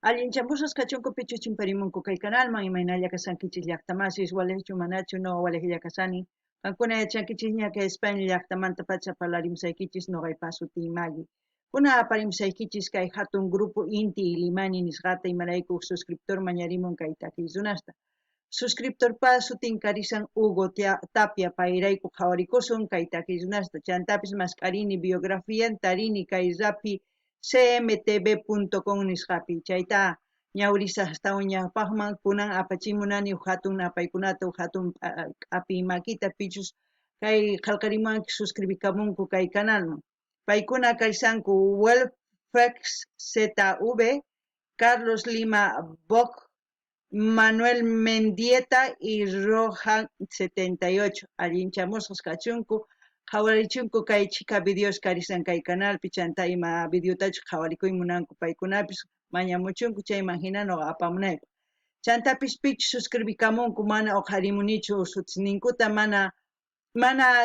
Allinchamusas kachunku pichuchin perimunku kay canalman imaynalla kasankichis llaqtamasis walechu manachu no walejilla kasani kankuna yachankichis ña que España llaqtamanta pacha parlarimsaykichis noqaypa suti Magui kuna aparimsaykichis kay hatun grupo Inti Ilimani nisqata imarayku suscriptor mañarimun kay takiysunasta suscriptorpa sutin karisan Hugo Tapia payrayku qhawarikusun kay takiysunasta chantapis mascarini biografía tarini kay rapi cmtv.com nisqapi chayta ñawrisastawan ñawpaqman kunan apachimunani hatun napaykunata hatun api makita pichus kay qallqarimunki suscribikamunku kay canalman paykuna kaysanku Welfex ZV Carlos Lima Boc Manuel Mendieta y Rohan 78 allinchamusqas kachunku qhawarichunku kay chika videos karisan kay canal pichanta ima videotachu qhawarikuymunanku paykunapis mañamuchunku chayman hina noqa apamunayku chantapis pichu suscribikamunku mana oqharimunichu sutisninkuta mana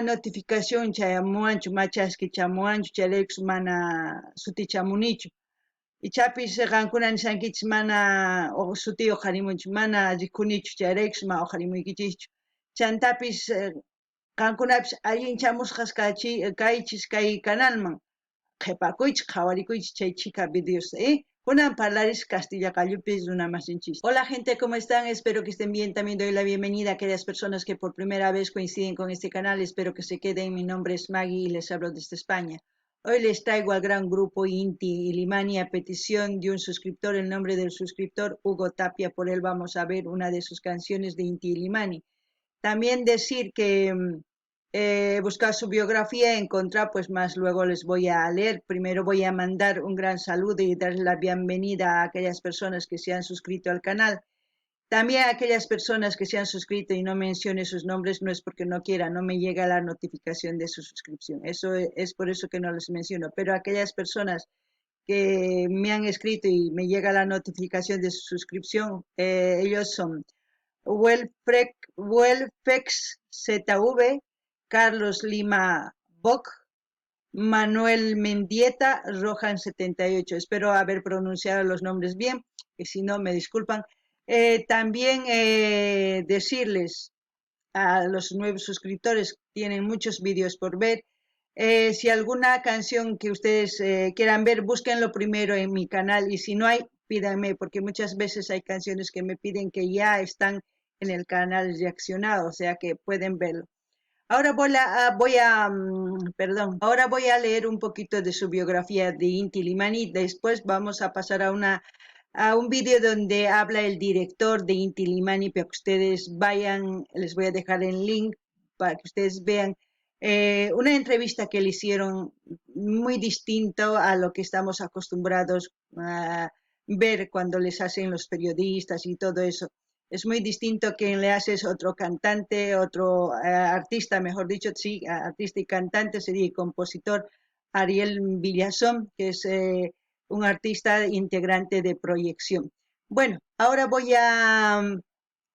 notificación chayamuanchu machaski chamuanchu chayraykus mana sutichamunichu ichapis qankuna nishankichis mana suti oqharimunchu mana rikunichu chayraykus ma oqharimuykichischu chantapis qankunapis allinchamusqas kaychis kay canalman qhepakuychis qhawarikuychis chay chika videos kunan parlaris Castilla Callupis una masinchis. Hola gente, ¿cómo están? Espero que estén bien. También doy la bienvenida a aquellas personas que por primera vez coinciden con este canal. Espero que se queden. Mi nombre es Maggie y les hablo desde España. Hoy les traigo al gran grupo Inti Ilimani a petición de un suscriptor, el nombre del suscriptor Hugo Tapia. Por él vamos a ver una de sus canciones de Inti Ilimani. También decir que buscar su biografía, encontrar, pues más luego les voy a leer. Primero voy a mandar un gran saludo y dar la bienvenida a aquellas personas que se han suscrito al canal. También a aquellas personas que se han suscrito y no mencione sus nombres, no es porque no quiera, no me llega la notificación de su suscripción. Eso es por eso que no les menciono. Pero aquellas personas que me han escrito y me llega la notificación de su suscripción, ellos son Welfex ZV, Carlos Lima Boc, Manuel Mendieta, Rohan 78. Espero haber pronunciado los nombres bien, que si no me disculpan. También decirles a los nuevos suscriptores, tienen muchos vídeos por ver. Si alguna canción que ustedes quieran ver, búsquenlo primero en mi canal y si no hay, pídanme, porque muchas veces hay canciones que me piden que ya están en el canal reaccionado, o sea que pueden verlo. Ahora ahora voy a leer un poquito de su biografía de Inti Limani. Después vamos a pasar a un vídeo donde habla el director de Inti Limani para que ustedes vayan, les voy a dejar el link para que ustedes vean una entrevista que le hicieron muy distinto a lo que estamos acostumbrados a ver cuando les hacen los periodistas y todo eso. Es muy distinto que le haces otro cantante, otro artista, mejor dicho, sí, artista y cantante, sería el compositor Ariel Villazón, que es un artista integrante de Proyección. Bueno, ahora voy a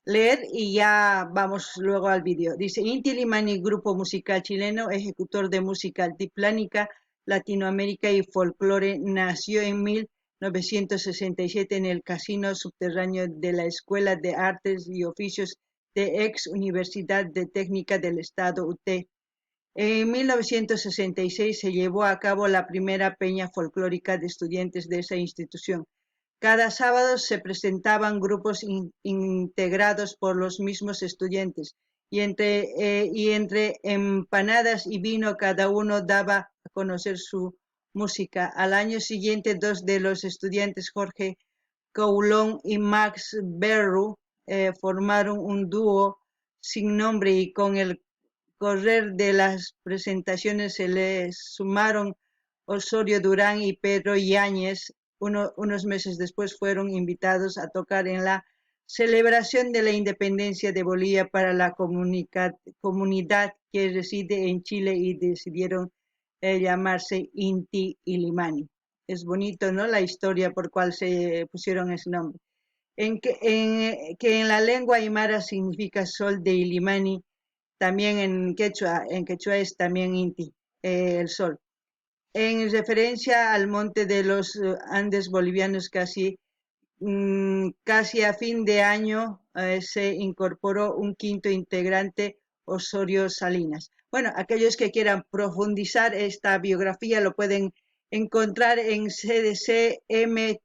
leer y ya vamos luego al vídeo. Dice, Inti Illimani, grupo musical chileno, ejecutor de música altiplánica, Latinoamérica y folclore, nació en 1967 en el casino subterráneo de la Escuela de Artes y Oficios de ex Universidad de Técnica del Estado UT. En 1966 se llevó a cabo la primera peña folclórica de estudiantes de esa institución. Cada sábado se presentaban grupos integrados por los mismos estudiantes y entre empanadas y vino cada uno daba a conocer su música. Al año siguiente, dos de los estudiantes, Jorge Coulon y Max Berru, formaron un dúo sin nombre y con el correr de las presentaciones se les sumaron Osorio Durán y Pedro Yáñez. Unos meses después fueron invitados a tocar en la celebración de la independencia de Bolivia para la comunidad que reside en Chile y decidieron llamarse Inti Illimani. Es bonito, ¿no? La historia por cual se pusieron ese nombre. Que en la lengua aymara significa sol de Illimani, también en quechua es también Inti, el sol en referencia al monte de los Andes bolivianos, casi casi a fin de año se incorporó un quinto integrante, Osorio Salinas. Bueno, aquellos que quieran profundizar esta biografía lo pueden encontrar en cdcmtv.ar,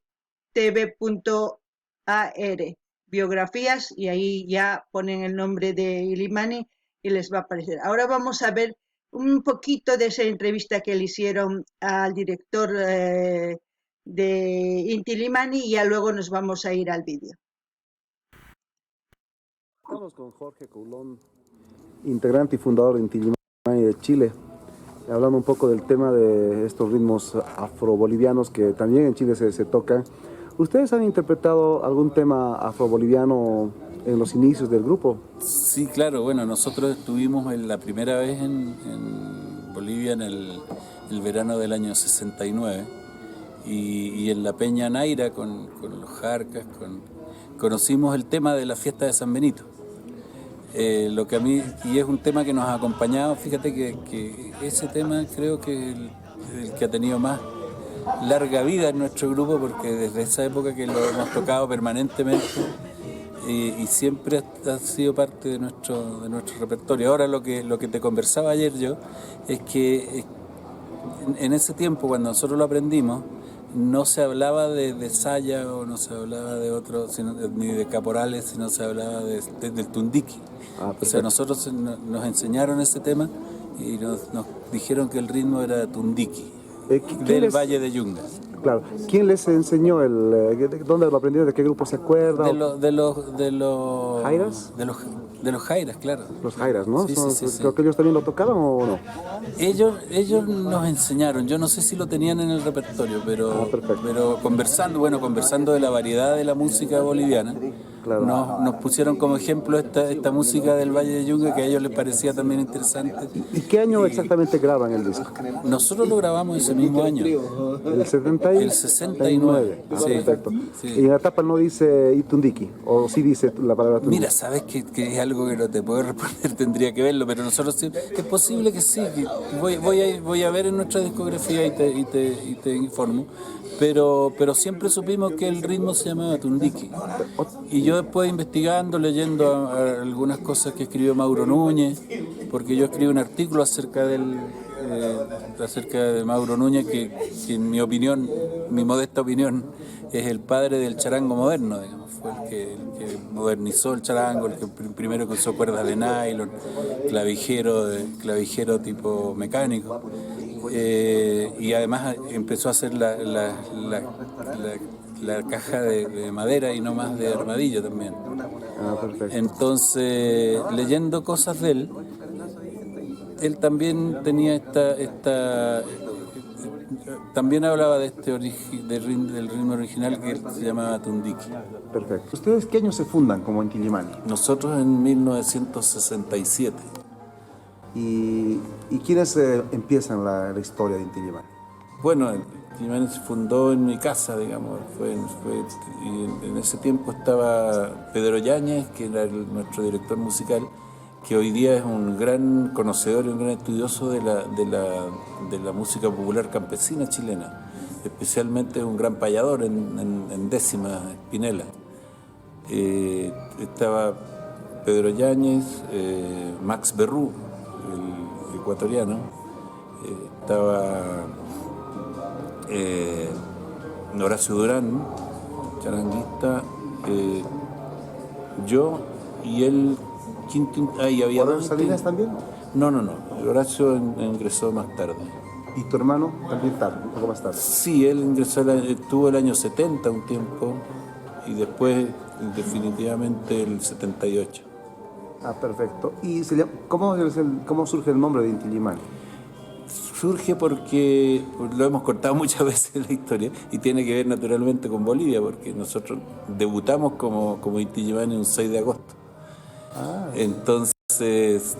biografías, y ahí ya ponen el nombre de Ilimani y les va a aparecer. Ahora vamos a ver un poquito de esa entrevista que le hicieron al director de Inti Illimani, y ya luego nos vamos a ir al vídeo. Estamos con Jorge Coulon, integrante y fundador de Inti Illimani de Chile, hablando un poco del tema de estos ritmos afrobolivianos que también en Chile se tocan. ¿Ustedes han interpretado algún tema afroboliviano en los inicios del grupo? Sí, claro, bueno, nosotros estuvimos la primera vez en Bolivia en el verano del año 69 y en la Peña Naira con los Jarcas, conocimos el tema de la fiesta de San Benito. Lo que a mí, y es un tema que nos ha acompañado, fíjate que ese tema creo que es el que ha tenido más larga vida en nuestro grupo, porque desde esa época que lo hemos tocado permanentemente y siempre ha sido parte de nuestro repertorio. Ahora lo que te conversaba ayer yo es que en ese tiempo, cuando nosotros lo aprendimos, no se hablaba de saya o no se hablaba de otro, ni de caporales, sino se hablaba del tundiqui. O sea, nosotros nos enseñaron ese tema y nos dijeron que el ritmo era tundiqui, del Valle de Yungas. Claro. ¿Quién les enseñó dónde lo aprendieron? ¿De qué grupo se acuerda? De los ¿Jairas? De los Jairas, claro. Los Jairas, ¿no? Sí, sí. Creo que ellos también lo tocaron, ¿o no? Ellos nos enseñaron. Yo no sé si lo tenían en el repertorio, pero conversando de la variedad de la música boliviana, claro, nos pusieron como ejemplo esta música del Valle de Yungas, que a ellos les parecía también interesante. ¿Y qué año exactamente graban el disco? Nosotros lo grabamos ese mismo año. ¿El 70? El 69. Sí. Perfecto. Sí. ¿Y en la tapa no dice Itundiki? ¿O sí dice la palabra Itundiki? Mira, sabes que es algo que no te puedo responder, tendría que verlo, pero nosotros sí, es posible que sí. Que voy a ver en nuestra discografía y te informo. Pero siempre supimos que el ritmo se llamaba Tundiki. Y yo después investigando, leyendo algunas cosas que escribió Mauro Núñez, porque yo escribí un artículo acerca de Mauro Núñez, que en mi opinión, mi modesta opinión, es el padre del charango moderno, digamos. Fue el que modernizó el charango, el que primero que usó cuerdas de nylon, clavijero tipo mecánico. Y además empezó a hacer la caja de madera y no más de armadillo también. Entonces, leyendo cosas de él también tenía también hablaba de del ritmo original que se llamaba Tundiki. Perfecto. ¿Ustedes qué año se fundan como Inti Illimani? Nosotros en 1967. ¿Y quiénes empiezan la historia de Inti Illimani? Bueno, Inti Illimani se fundó en mi casa, digamos. Y en ese tiempo estaba Pedro Yáñez, que era nuestro director musical, que hoy día es un gran conocedor y un gran estudioso de la música popular campesina chilena. Especialmente es un gran payador en décima, Spinella. Estaba Pedro Yáñez, Max Berrú, el ecuatoriano, estaba Horacio Durán, charanguista, yo y él. ¿Había ¿Horacio Salinas también? No. Horacio ingresó más tarde. ¿Y tu hermano también tarde, un poco más tarde? Sí, él ingresó, estuvo el año 70 un tiempo y después definitivamente el 78. Ah, perfecto. ¿Y cómo surge el nombre de Inti Illimani? Surge porque lo hemos contado muchas veces en la historia y tiene que ver naturalmente con Bolivia, porque nosotros debutamos como Inti Illimani un 6 de agosto. Entonces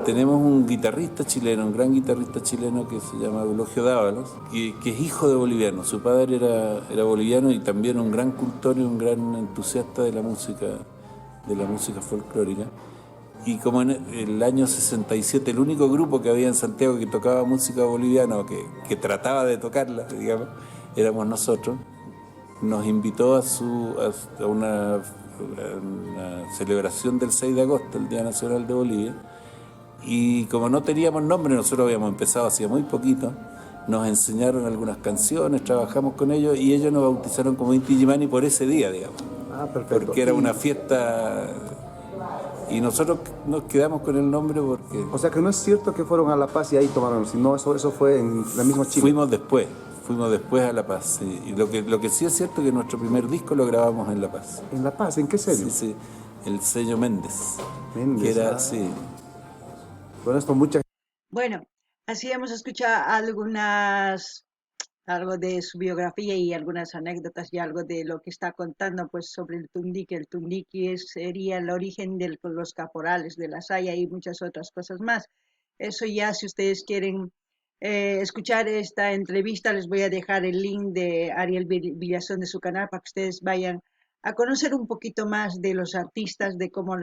tenemos un guitarrista chileno, un gran guitarrista chileno que se llama Eulogio Dávalos, que es hijo de boliviano. Su padre era boliviano y también un gran cultor y un gran entusiasta de la música folclórica. Y como en el año 67 el único grupo que había en Santiago que tocaba música boliviana o que trataba de tocarla, digamos, éramos nosotros. nos invitó a una celebración del 6 de agosto, el Día Nacional de Bolivia, y como no teníamos nombre, nosotros habíamos empezado hacía muy poquito, nos enseñaron algunas canciones, trabajamos con ellos y ellos nos bautizaron como Inti Illimani por ese día, digamos. Ah, perfecto. Porque era una fiesta y nosotros nos quedamos con el nombre porque... O sea que no es cierto que fueron a La Paz y ahí tomaron, sino eso fue en la misma Chile. Fuimos después a La Paz, sí. Y lo que sí es cierto es que nuestro primer disco lo grabamos en La Paz. ¿En La Paz? ¿En qué sello? Sí, sí, el sello Méndez. Méndez, que era, sí. Con esto mucha... Bueno, así hemos escuchado algo de su biografía y algunas anécdotas y algo de lo que está contando pues sobre el Tundique. El Tundique sería el origen de los caporales de la Saya y muchas otras cosas más. Eso ya, si ustedes quieren escuchar esta entrevista, les voy a dejar el link de Ariel Villazón de su canal para que ustedes vayan a conocer un poquito más de los artistas, de cómo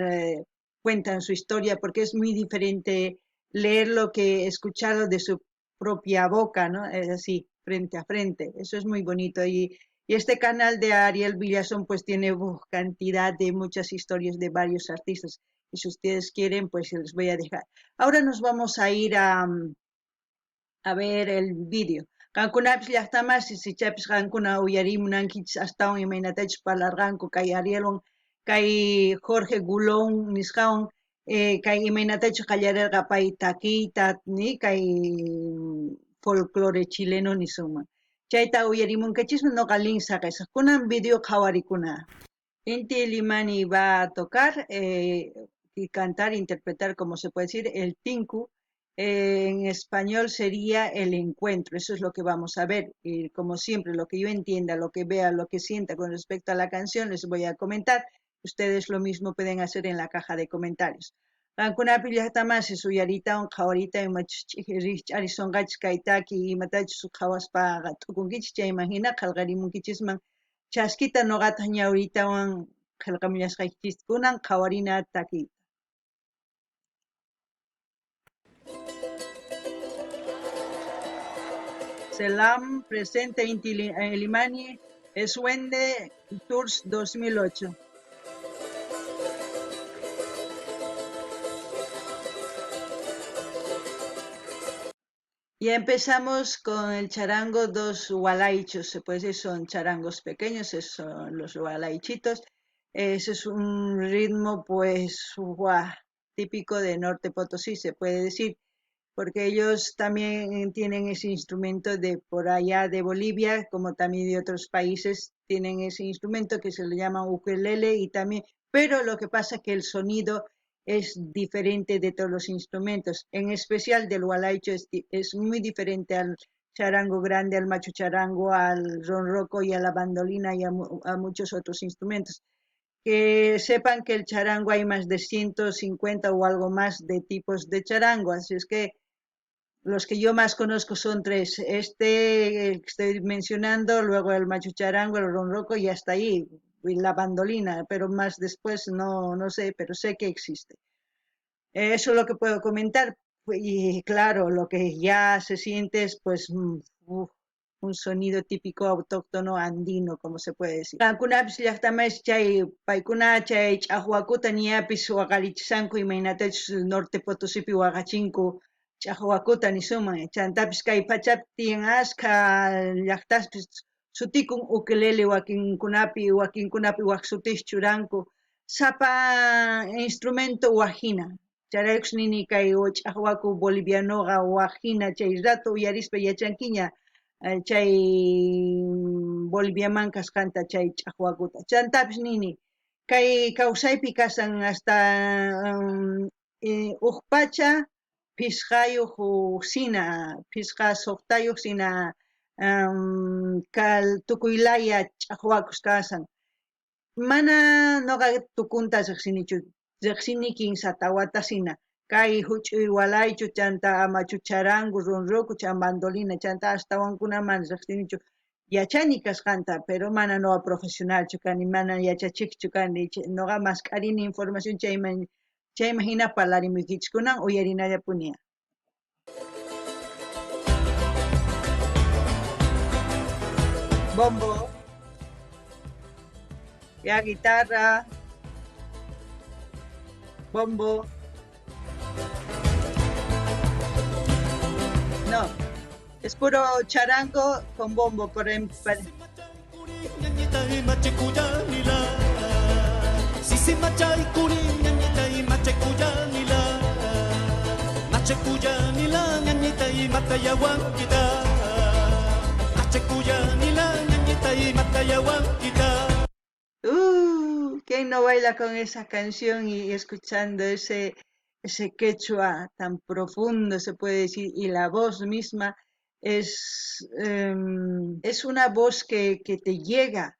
cuentan su historia, porque es muy diferente leerlo que escucharlo de su propia boca, ¿no? Es así, frente a frente. Eso es muy bonito. Y este canal de Ariel Villazón pues tiene cantidad de muchas historias de varios artistas. Y si ustedes quieren, pues les voy a dejar. Ahora nos vamos a ir a ver el vídeo. Kankunapis llaqtamas sisichapis qankuna uyarimunankichis astawan imaynatachis parlarqanku kay Arielwan kay Jorge Gulón nisqawan kay imaynatachis qallarirqa pay taquita ni kay folclore chileno nisunman. Chayta uyarimunkachismi noqa linsa qisaq. Kunan video qhawarikuna. Inti Illimani va a tocar y cantar, interpretar, como se puede decir, el tinku. En español sería el encuentro, eso es lo que vamos a ver. Y como siempre, lo que yo entienda, lo que vea, lo que sienta con respecto a la canción, les voy a comentar. Ustedes lo mismo pueden hacer en la caja de comentarios. Rankunapi llaqtamasi suyaritawan qhawarita rich arisonqachis kaytaki imatachus qhawaspa t'ukunkichis chayman hina qallqarimunkichisman chaskita noqata ñawritawan qillqamullasqaykichis kunan qhawarina taki. Selam presenta Inti Illimani Eswende Tours 2008. Ya empezamos con el charango dos gualaichos, se puede decir, son charangos pequeños, esos son los gualaichitos. Ese es un ritmo pues típico de Norte Potosí, se puede decir, porque ellos también tienen ese instrumento de por allá de Bolivia, como también de otros países, tienen ese instrumento que se le llama ukelele y también, pero lo que pasa es que el sonido es diferente de todos los instrumentos, en especial del gualaicho es muy diferente al charango grande, al macho charango, al ronroco y a la bandolina y a muchos otros instrumentos. Que sepan que el charango hay más de 150 o algo más de tipos de charango, así es que los que yo más conozco son tres, el que estoy mencionando, luego el macho charango, el ronroco y hasta ahí, y la bandolina, pero más después no sé, pero sé que existe. Eso es lo que puedo comentar. Y claro, lo que ya se siente es pues un sonido típico autóctono andino, como se puede decir. Kankunapis llaqtamais chay paykuna chay ch'aqwakuta ñapis waqarichisqanku imaynatachus Norte Potosipi waqachinku ch'aqwakuta nisuman. Chantapis kay pachapi tiyan ashka llaqtaspis sutikun ukelele wakinkunapi waq sutish churanku. Sapa instrumento wajina. Charaykus nini kay ch'aqwaku bolivianoqa wajina chay rato uyarispa yachankiña chay Boliviaman kasqanta chay ch'aqwakuta. Chantapis nini kay kawsaypi kasan hasta pacha pisqayuq sina, pisqa suqtayuq sina tukuylaya ch'aqwakus kasan. Mana noqa tukunta riqsini kinsata watasina kay huch'uy walaychu chanta machu charango ronroco chan bandolina chanta astawankuna mana riqsinichu yachani kasqanta pero mana noqa profesionalchu kani mana yachachiqchu kani noqa masqarini información chayman hina parlarimunkichis kunan uyarinallapuni. Bombo. Ya guitarra, bombo. No, es puro charango con bombo por ¿quién no baila con esa canción y escuchando ese quechua tan profundo, se puede decir, y la voz misma es una voz que te llega,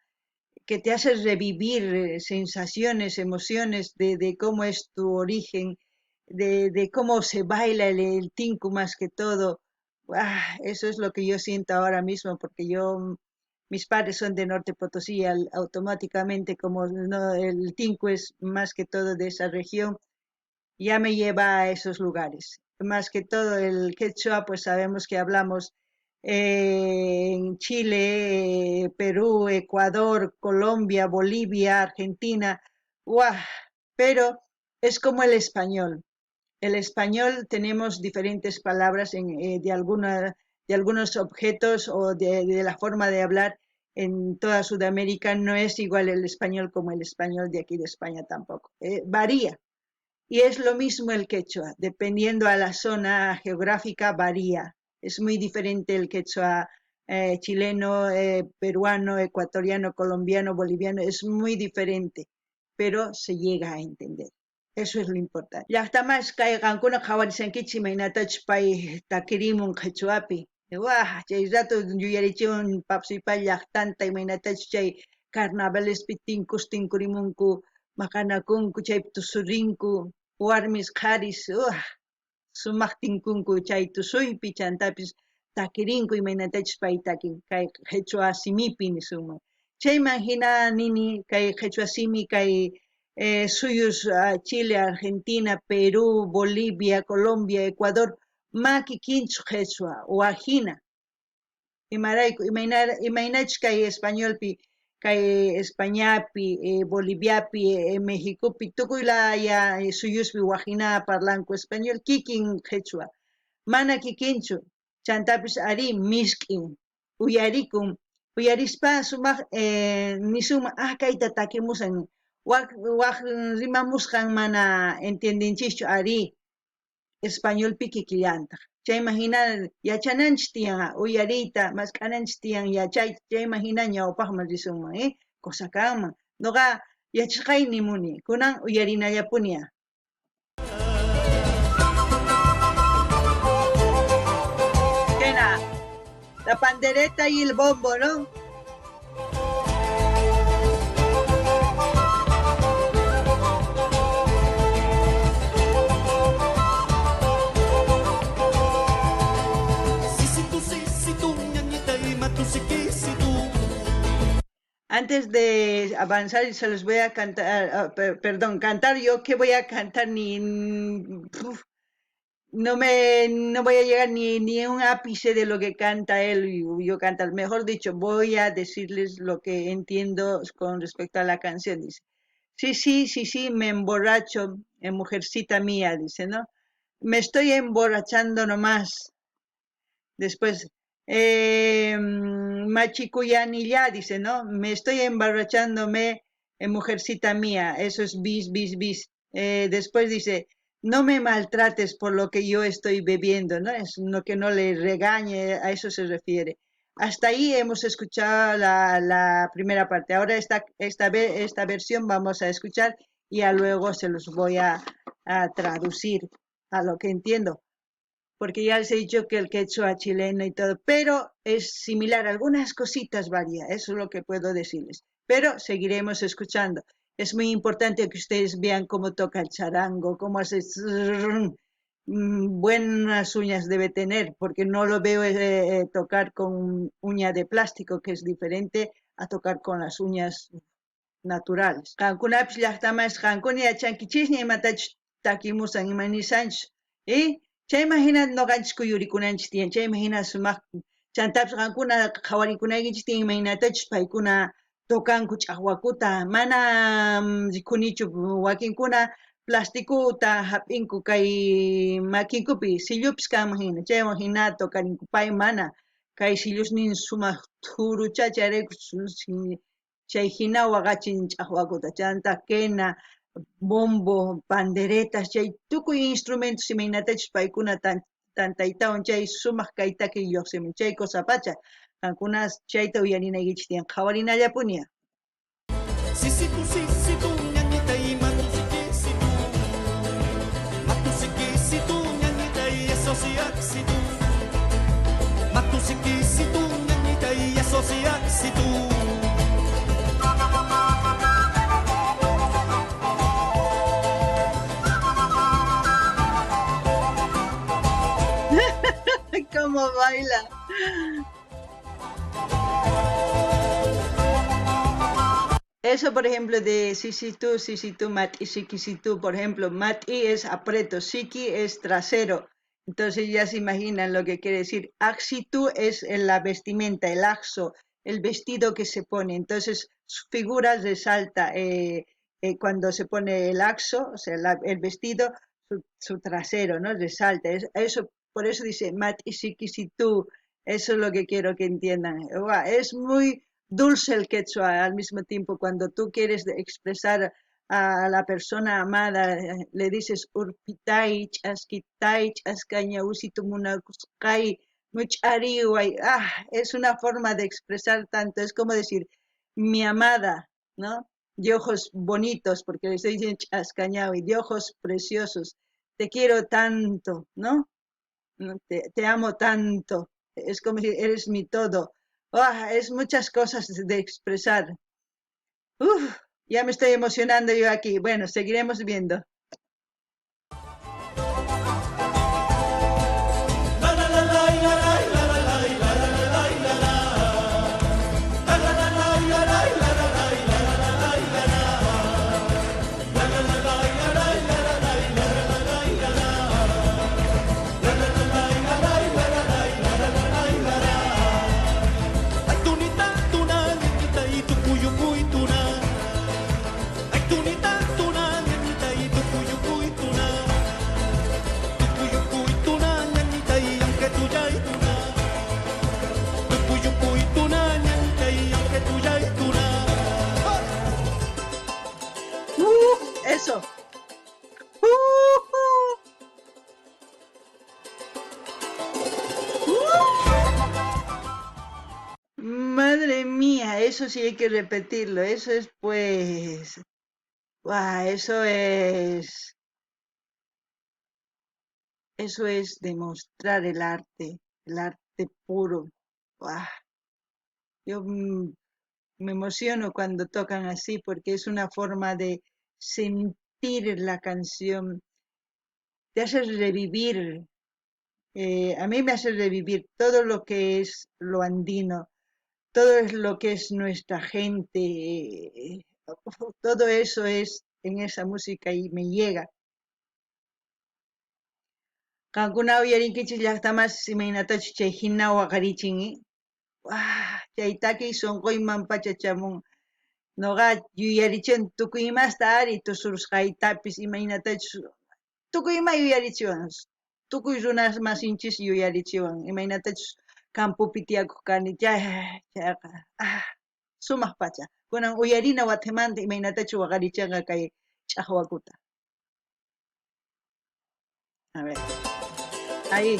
que te hace revivir sensaciones, emociones de cómo es tu origen, de cómo se baila el tinku más que todo. Eso es lo que yo siento ahora mismo, porque mis padres son de Norte Potosí, automáticamente como no, el tinku es más que todo de esa región, ya me lleva a esos lugares. Más que todo el quechua, pues sabemos que hablamos en Chile, Perú, Ecuador, Colombia, Bolivia, Argentina, ¡guau! Pero es como el español. El español tenemos diferentes palabras de algunos objetos o de la forma de hablar en toda Sudamérica. No es igual el español como el español de aquí de España tampoco. Varía. Y es lo mismo el quechua, dependiendo a la zona geográfica varía. Es muy diferente el quechua chileno, peruano, ecuatoriano, colombiano, boliviano, es muy diferente, pero se llega a entender. Eso es lo importante. Llaqtamas kayqankuna qhawarisankichis imaynatachus pay takirimun quechuapi. Chay rato yuyarichimun papsuypay llaqtanta imaynatachus chay carnavalespi tinkurimunku maqanakunku chaypi tusurinku warmis qaris sumaq tinkunku chay tusuypi chantapis takirinku imaynatachus pay takin kay qhechua simipi nisunman chayman hina nini kay qhechua simi kay suyus Chile, Argentina, Perú, Bolivia, Colombia, Ecuador ma kikinchu qhechua wajina imarayku imaynachus kay españolpi kay Españapi, Boliviapi, Mexicopi, tukuylaya suyuspi wajina parlanku español, kikin quechua. Mana kikinchu, chantapis ari misk'in, uyarikun, uyarispa sumaq nisuma, kayta takimusan, waq rimamusqan mana entiendinchischu ari, españolpi kikillantaq. Chayman hina yachananchis tiyan uyariyta, mask'ananchis tiyan yachayta, chayman hina ñawpaqman risunman, cosa kanman. Nuqa yachashqayni muni, kunan uyarinallapuniya. Kena, la pandereta y el bombo, ¿no? Antes de avanzar, se los voy a cantar, cantar yo, ¿qué voy a cantar? No voy a llegar ni a un ápice de lo que canta él y yo cantar. Mejor dicho, voy a decirles lo que entiendo con respecto a la canción. Dice, sí, me emborracho, mujercita mía, dice, ¿no? Me estoy emborrachando nomás. Después, Machicuyani dice, ¿no? Me estoy emborrachándome, mujercita mía, eso es bis. Después dice, no me maltrates por lo que yo estoy bebiendo, ¿no? Es lo que no le regañe, a eso se refiere. Hasta ahí hemos escuchado la primera parte. Ahora esta versión vamos a escuchar y ya luego se los voy a traducir a lo que entiendo. Porque ya les he dicho que el quechua chileno y todo, pero es similar, algunas cositas varía, eso es lo que puedo decirles. Pero seguiremos escuchando. Es muy importante que ustedes vean cómo toca el charango, cómo hace buenas uñas debe tener, porque no lo veo tocar con uña de plástico, que es diferente a tocar con las uñas naturales. Qankunapis llaqtamas qankuna yachankichis imatachus takimusan imanisanchus, chayman hina noqanchis kuyurikunanchis tiyan, chayman hina sumaq chantapis qankuna qhawarikunaykichistin imaynatachus paykuna tokanku ch'aqwakuta mana rikhunichu wakinkuna plastikuta hap'inku kay makinkupi sillupis kanman hina chaywan hina tokarinkupai mana kay sillusnin sumaq thurucha chayrayku chay hina waqachin ch'aqwakuta chanta quena, bombo, panderetas chay tukuy instrumentos imaynatachus paykuna tantaytawan chay sumaq kay takiy lluqsimun chay kusapacha kankunas chayta uyarinaykichis tiyan qhawarinallapuña. Sisitu ñañita y matusikisitu ñañita y eso sí axitu matusikisitu ñañita y eso sí axitu. ¿Cómo baila? Eso, por ejemplo, de sisitu, mati, sikisitu, por ejemplo, mati es aprieto, siki es trasero. Entonces ya se imaginan lo que quiere decir. Axitu es la vestimenta, el axo, el vestido que se pone. Entonces su figura resalta cuando se pone el axo, o sea, el vestido, su trasero, ¿no? Resalta. Eso, por eso dice mati, sikisitu. Eso es lo que quiero que entiendan. Es muy dulce el quechua al mismo tiempo. Cuando tú quieres expresar a la persona amada, le dices urpitay, chasquitay, chascañausitumuna muchariway. Es una forma de expresar tanto. Es como decir, mi amada, ¿no? De ojos bonitos, porque le estoy diciendo chascañawi, de ojos preciosos. Te quiero tanto, ¿no? Te amo tanto. Es como decir, eres mi todo. Es muchas cosas de expresar. Ya me estoy emocionando yo aquí. Bueno, seguiremos viendo. Eso. Madre mía, eso sí hay que repetirlo. Eso es pues... eso es demostrar el arte puro. Yo me emociono cuando tocan así porque es una forma de sentir la canción, te hace revivir, a mí me hace revivir todo lo que es lo andino, todo es lo que es nuestra gente, todo eso es en esa música y me llega. Kankuna uyarinkichis llaqtamas imaynatachu chay hina waqarichinmi. Chaytaki sunquyman pachachamun. Noqa yuyarichin tukuy imasta ari tusurusqaytapis imaynatachus tukuyma yuyarichiwan. Tukuy runas masinchis yuyarichiwan. Imaynatachus campupi tiyakuq kani chayqa sumaq pacha. Kunan uyarina wathimanta imaynatachus waqarichanqa kay ch'aqwakuta. A ver. Ahí.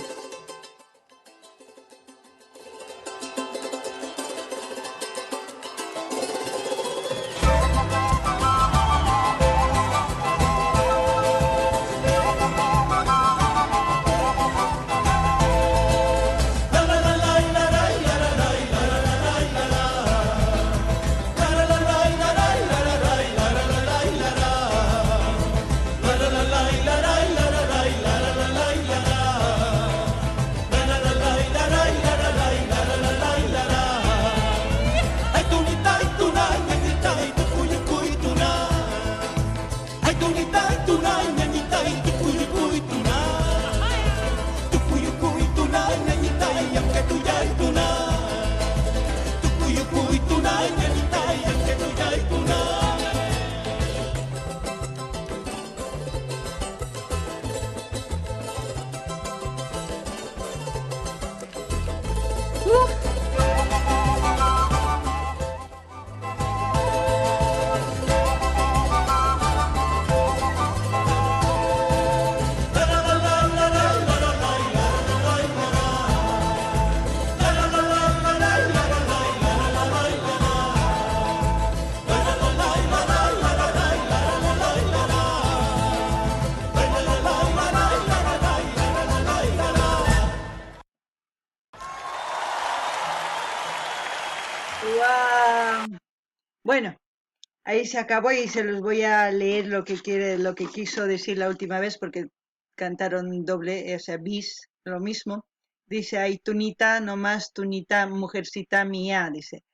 Ahí se acabó y se los voy a leer lo que quiso decir la última vez porque cantaron doble, o sea, bis, lo mismo. Dice ahí, tunita, nomás tunita, mujercita mía, dice.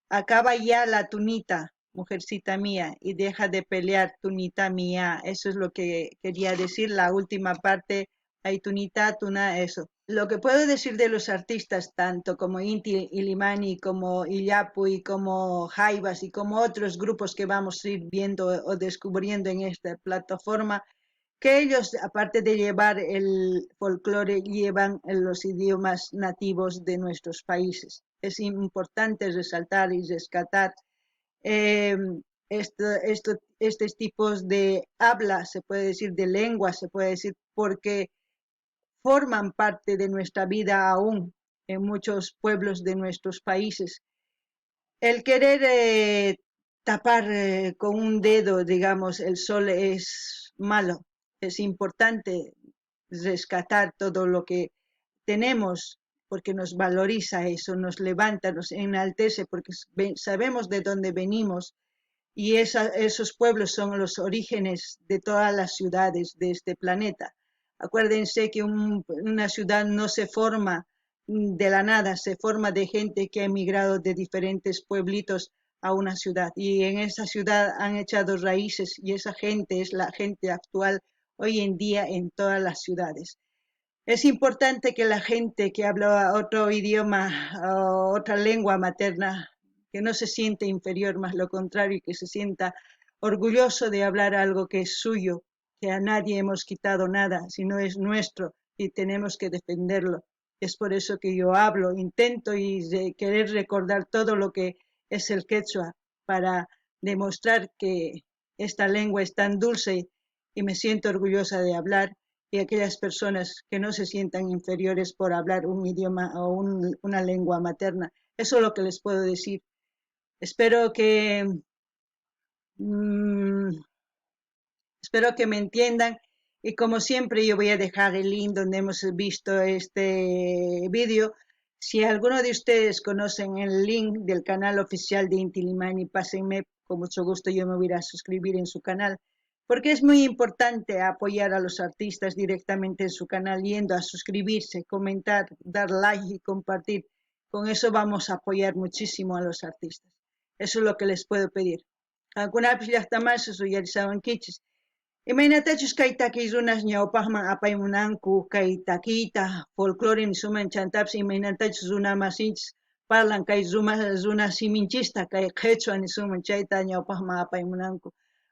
Acaba ya la tunita, mujercita mía, y deja de pelear, tunita mía. Eso es lo que quería decir, la última parte, ay, tunita, tuna, eso. Lo que puedo decir de los artistas, tanto como Inti Illimani, como Illapuy, como Jaivas y como otros grupos que vamos a ir viendo o descubriendo en esta plataforma, que ellos, aparte de llevar el folclore, llevan los idiomas nativos de nuestros países. Es importante resaltar y rescatar eh, estos tipos de habla, se puede decir, de lengua, se puede decir, porque forman parte de nuestra vida aún en muchos pueblos de nuestros países. El querer tapar con un dedo, digamos, el sol es malo. Es importante rescatar todo lo que tenemos porque nos valoriza eso, nos levanta, nos enaltece porque sabemos de dónde venimos y esos pueblos son los orígenes de todas las ciudades de este planeta. Acuérdense que una ciudad no se forma de la nada, se forma de gente que ha emigrado de diferentes pueblitos a una ciudad y en esa ciudad han echado raíces y esa gente es la gente actual hoy en día en todas las ciudades. Es importante que la gente que habla otro idioma o otra lengua materna, que no se siente inferior, más lo contrario, que se sienta orgulloso de hablar algo que es suyo, que a nadie hemos quitado nada, sino es nuestro y tenemos que defenderlo. Es por eso que yo hablo, intento y querer recordar todo lo que es el quechua para demostrar que esta lengua es tan dulce y me siento orgullosa de hablar y aquellas personas que no se sientan inferiores por hablar un idioma o una lengua materna. Eso es lo que les puedo decir. Espero que, mmm, espero que me entiendan y como siempre yo voy a dejar el link donde hemos visto este vídeo. Si alguno de ustedes conocen el link del canal oficial de Inti Illimani, pásenme, con mucho gusto yo me voy a suscribir en su canal, porque es muy importante apoyar a los artistas directamente en su canal, yendo a suscribirse, comentar, dar like y compartir. Con eso vamos a apoyar muchísimo a los artistas. Eso es lo que les puedo pedir. Alguna vez ya está más, eso ya saben quichis. Imaynatachus kay takiy runas ñawpaqman apaymunanku kay takiyta folclore nisuman chantapis imaynatachus runa masinchis parlan kay runa siminchista kay qhechua nisuman chayta ñawpaqman apaymunanku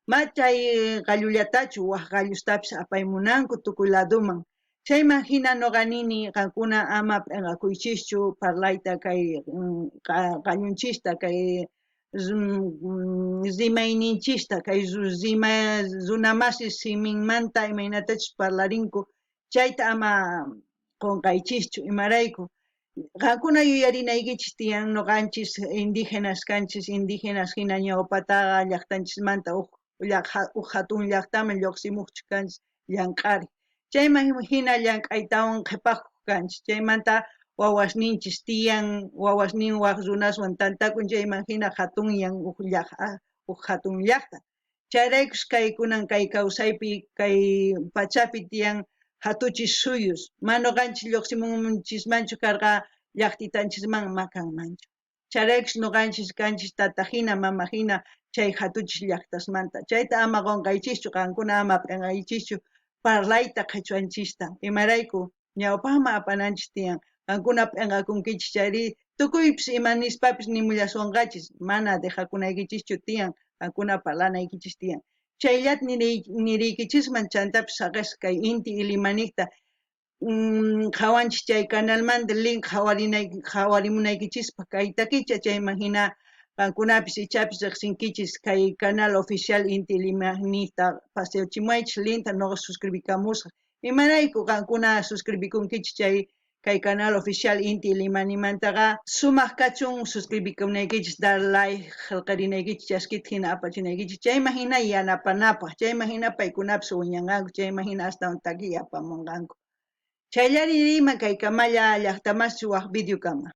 ma chay qallullatachu waq qallustapis apaymunanku tukuy laduman chayman hina noqa nini qankuna ama p'inqakuychischu parlayta kay qallunchista kay rimayninchista kay runamasi siminmanta imaynatachus parlarinku chayta ama qunqaychischu imarayku qankuna yuyarinaykichis tiyan noqanchis indígenas kanchis indígenas hina ñawpataqa llaqtanchismanta huk hatun llaqtaman lluqsimuqchu kanchis Llank'ari chayman hina llank'aytawan qhipaqku kanchis chaymanta wawasninchis tiyan wawasnin waq runaswan tantakun chayman hina hatunyan huk hatun llaqta chayraykus kay kunan kay kawsaypi kay pachapi tiyan hatuchis suyus ma noqanchis lluqsimunchismanchu karqa llaqtitanchisman ma kanmanchu chayraykus noqanchis kanchis tata hina mama hina chay hatuchis llaqtasmanta chayta ama qunqaychischu qankuna ama p'inqaychischu parlayta qhechwanchista imarayku ñawpaqman apananchis tiyan qankuna p'inqakunkichis chayri tukuypis ima nispapis nimullaswanqachis mana dejakunaykichischu tiyan qankuna parlanaykichis tiyan chayllata niriykichisman chantapis saqesqa kay Inti Illimanita qhawanchis chay canalmanta link qhawarimunaykichispa kay takicha chayman hina qankunapis ichapis riqsinkichis kay canal oficial Inti Illimanita Paseo Chimaychis linta noqa suscribikamusqa imarayku qankuna suscribikunkichis chay kay canal oficial Inti Illimanimantaqa sumaq kachun suscribikunaykichis dar like qillqarinaykichis chaskita hina apachinaykichis chayman hina yanapanapaq chayman hina paykunapis wiñanqanku chayman hina astawan takiy apamunqanku chayllaririyman kay Kamalla llaqtamaschu waq videokama